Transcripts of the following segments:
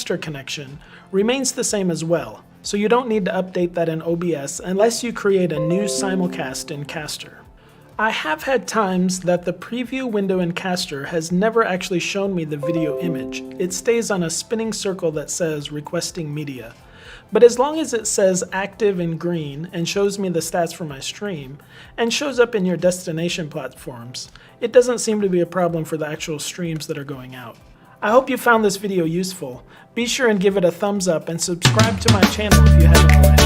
Caster connection remains the same as well, so you don't need to update that in OBS unless you create a new simulcast in Caster. I have had times that the preview window in Caster has never actually shown me the video image. It stays on a spinning circle that says requesting media. But as long as it says active in green and shows me the stats for my stream, and shows up in your destination platforms, it doesn't seem to be a problem for the actual streams that are going out. I hope you found this video useful. Be sure and give it a thumbs up and subscribe to my channel if you haven't already.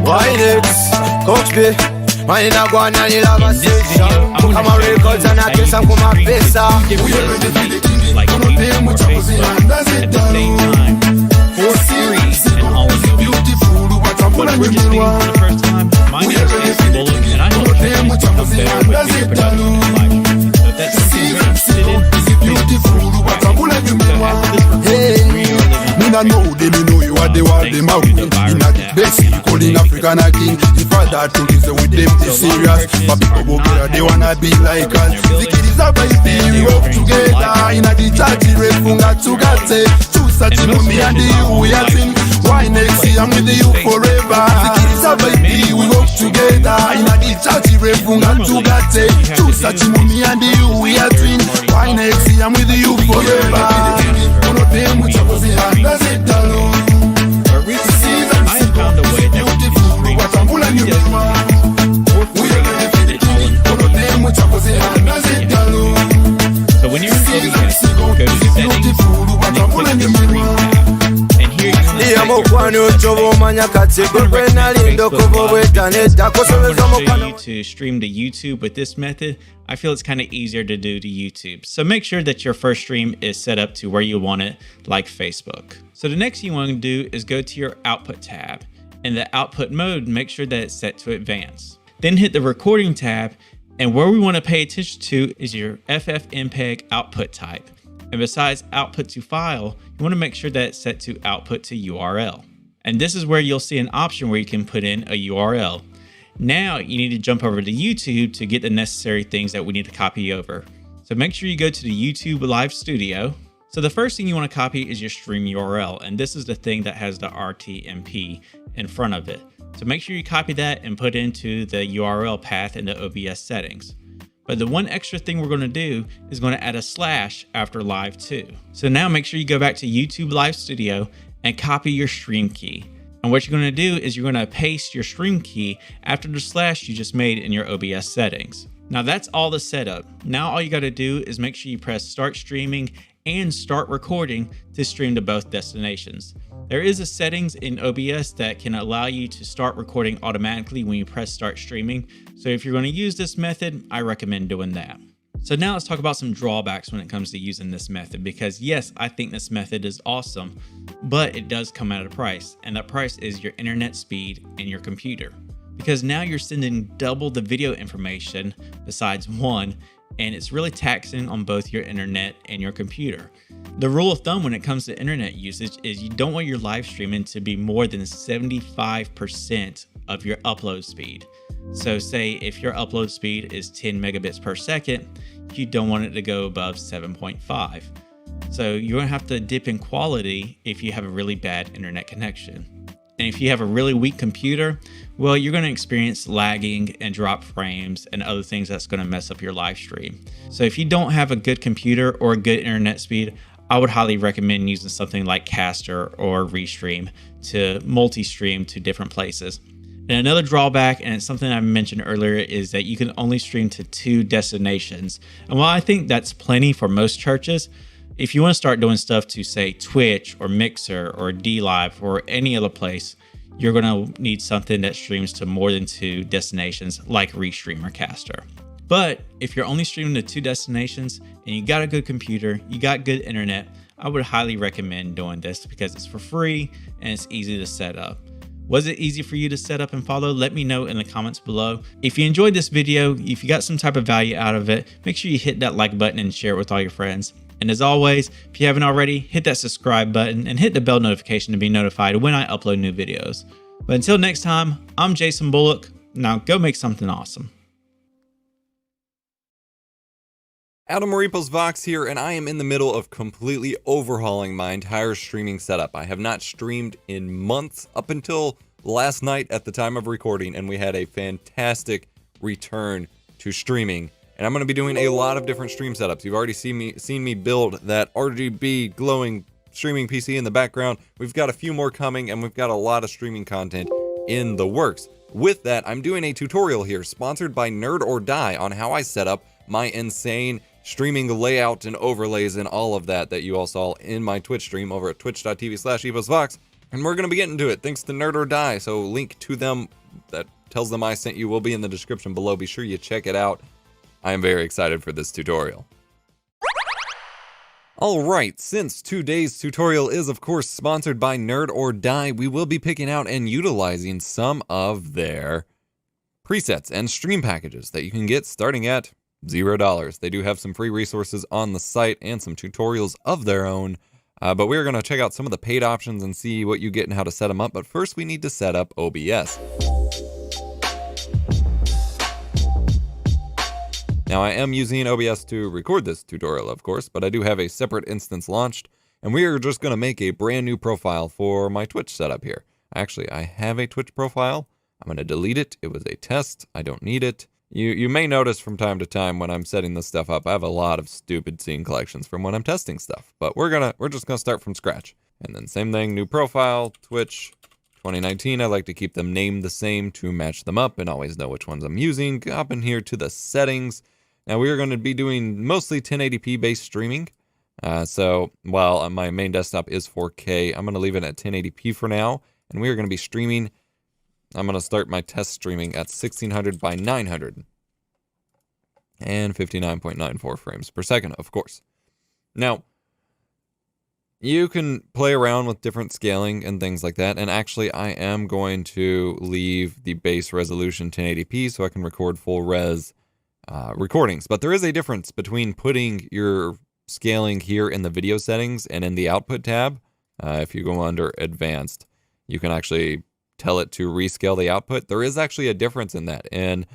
Waynex Ug. Man in a go and you have a section. I'm a records and I kiss and come a face off. Like YouTube or Facebook at the same time for free and all of you. But if we're just meeting for the first time, my name is Jason Bullock and I help train you to become better with video production and live streaming. So if that's something you're interested in, please subscribe. So after this recording, we are living me not know them, you know you are the one them out. In a basic, calling African a king. The father took is with them, they serious. But people go better, they wanna be like us. The kid is a baby, we work together. In a the church, we funga tugate. Choose such a me and the you, we are sing. Waynex, I'm with you forever. The kid is a baby, we work together. In a the church, we funga tugate. Choose such a me and the you, we are twin. Waynex, I'm with you forever. I have found a way that we can stream video for free and all in So when you're in OBS, go to settings and then click the stream tab. And here you I'm going to show you to stream to YouTube with this method. I feel it's kind of easier to do to YouTube. So make sure that your first stream is set up to where you want it, like Facebook. So the next thing you want to do is go to your output tab. In the output mode, make sure that it's set to advanced. Then hit the recording tab, and where we want to pay attention to is your FFmpeg output type. And besides output to file, you want to make sure that it's set to output to URL. And this is where you'll see an option where you can put in a URL. Now you need to jump over to YouTube to get the necessary things that we need to copy over. So make sure you go to the YouTube Live Studio. So the first thing you want to copy is your stream URL, and this is the thing that has the RTMP in front of it. So make sure you copy that and put it into the URL path in the OBS settings. But the one extra thing we're going to do is going to add a slash after live 2. So now make sure you go back to YouTube Live Studio and copy your stream key. And what you're going to do is you're going to paste your stream key after the slash you just made in your OBS settings. Now that's all the setup. Now all you got to do is make sure you press start streaming and start recording to stream to both destinations. There is a settings in OBS that can allow you to start recording automatically when you press start streaming. So if you're going to use this method, I recommend doing that. So now let's talk about some drawbacks when it comes to using this method, because yes, I think this method is awesome, but it does come at a price, and that price is your internet speed and your computer. Because now you're sending double the video information besides one, and it's really taxing on both your internet and your computer. The rule of thumb when it comes to internet usage is you don't want your live streaming to be more than 75% of your upload speed. So say if your upload speed is 10 megabits per second, you don't want it to go above 7.5. So you're gonna have to dip in quality if you have a really bad internet connection. And if you have a really weak computer, well, you're going to experience lagging and drop frames and other things that's going to mess up your live stream. So if you don't have a good computer or a good internet speed, I would highly recommend using something like Caster or Restream to multi-stream to different places. And another drawback, and it's something I mentioned earlier, is that you can only stream to 2 destinations. And while I think that's plenty for most churches, if you want to start doing stuff to say Twitch or Mixer or DLive or any other place, you're going to need something that streams to more than 2 destinations like Restream or Caster. But if you're only streaming to 2 destinations and you got a good computer, you got good internet, I would highly recommend doing this because it's for free and it's easy to set up. Was it easy for you to set up and follow? Let me know in the comments below. If you enjoyed this video, if you got some type of value out of it, make sure you hit that like button and share it with all your friends. And as always, if you haven't already, hit that subscribe button and hit the bell notification to be notified when I upload new videos. But until next time, I'm Jason Bullock. Now go make something awesome. Adam Maripos Vox here, and I am in the middle of completely overhauling my entire streaming setup. I have not streamed in months up until last night at the time of recording, and we had a fantastic return to streaming. And I'm going to be doing a lot of different stream setups. You've already seen me build that RGB glowing streaming PC in the background. We've got a few more coming, and we've got a lot of streaming content in the works. With that, I'm doing a tutorial here sponsored by Nerd or Die on how I set up my insane streaming layout and overlays and all of that you all saw in my Twitch stream over at twitch.tv/eposvox. And we're going to be getting to it thanks to Nerd or Die. So link to them that tells them I sent you will be in the description below. Be sure you check it out. I am very excited for this tutorial. Alright, since today's tutorial is of course sponsored by Nerd or Die, we will be picking out and utilizing some of their presets and stream packages that you can get starting at $0. They do have some free resources on the site and some tutorials of their own, but we're going to check out some of the paid options and see what you get and how to set them up. But first we need to set up OBS. Now I am using OBS to record this tutorial, of course, but I do have a separate instance launched, and we are just going to make a brand new profile for my Twitch setup here. Actually, I have a Twitch profile. I'm going to delete it. It was a test. I don't need it. You may notice from time to time when I'm setting this stuff up, I have a lot of stupid scene collections from when I'm testing stuff, but we're just gonna start from scratch. And then same thing, new profile, Twitch 2019. I like to keep them named the same to match them up and always know which ones I'm using. Hop in here to the settings. Now we are going to be doing mostly 1080p based streaming. So while my main desktop is 4K, I'm going to leave it at 1080p for now, and we are going to be streaming. I'm going to start my test streaming at 1600 by 900 and 59.94 frames per second, of course. Now, you can play around with different scaling and things like that, and actually I am going to leave the base resolution 1080p so I can record full res recordings. But there is a difference between putting your scaling here in the video settings and in the output tab. If you go under advanced, you can actually tell it to rescale the output. There is actually a difference in that, and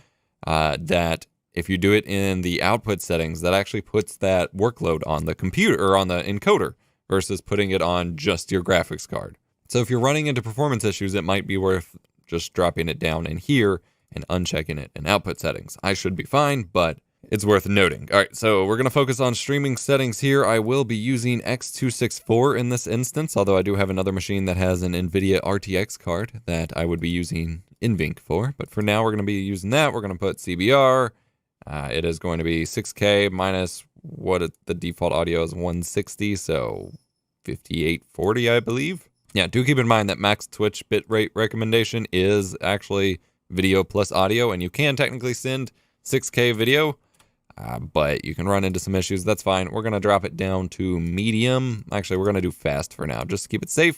that if you do it in the output settings, that actually puts that workload on the computer or on the encoder versus putting it on just your graphics card. So if you're running into performance issues, it might be worth just dropping it down in here and unchecking it in output settings. I should be fine, but it's worth noting. All right, so we're going to focus on streaming settings here. I will be using X264 in this instance, although I do have another machine that has an NVIDIA RTX card that I would be using NVINC for. But for now, we're going to be using that. We're going to put CBR. It is going to be 6K minus the default audio is 160, so 5840, I believe. Yeah, do keep in mind that max Twitch bitrate recommendation is actually video plus audio, and you can technically send 6K video. But you can run into some issues. That's fine. We're going to drop it down to medium. Actually, we're going to do fast for now, just to keep it safe.